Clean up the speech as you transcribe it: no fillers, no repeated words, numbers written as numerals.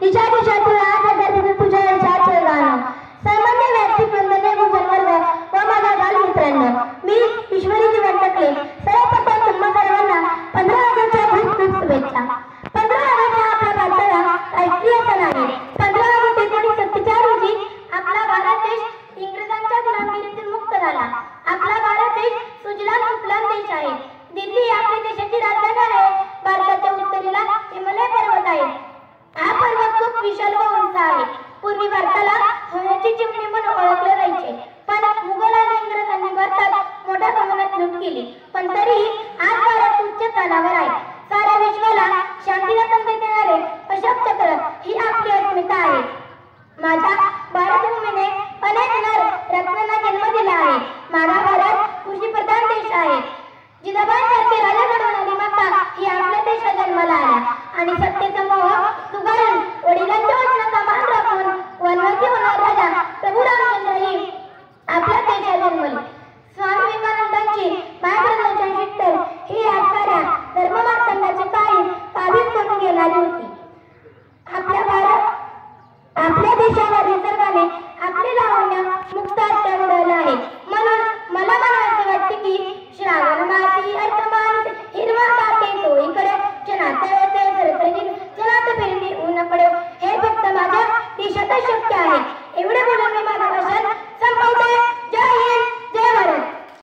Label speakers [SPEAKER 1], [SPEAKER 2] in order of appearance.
[SPEAKER 1] दिशा दिशातून आज धरती तुझ्या यशाचे गाणं सामान्य व्यक्ती बंधने गुजरवर्ग व माझा बाल मित्रांनो मी ईश्वरी जीवन टकले सर्वप्रथम तुम्हा सर्वांना 15 ऑगस्टच्या खूप खूप शुभेच्छा। 15 ऑगस्ट हा आपल्या भारताचा राष्ट्रीय सण आहे। 15 ऑगस्ट 1947 रोजी आपला भारत देश इंग्रजांच्या गुलामगिरीतून मुक्त झाला। आपला भारत देश सुजलाम सुफलाम देश आहे। दिल्ली आपल्या देशाची राजधानी आहे। भारताच्या उत्तरेला हिमालय पर्वत आहे। हा पर्वत खूप विशाल व उंच आहे। पूर्वी भारताला हवेची चिमणी म्हणून ओळखले जायचे, पण मुघल आणि इंग्रजांनी भारतात मोठ्या प्रमाणात लूट केली, पण तरीही आज भारत उच्च स्थानावर आहे। साऱ्या विश्वाला शांतीला संदेश देणारे अशोक चक्र ही आपली अस्मिता आहे। माझ्या भारतभूमीने अनेक नर रत्नांना जन्म दिला आहे। माझा भारत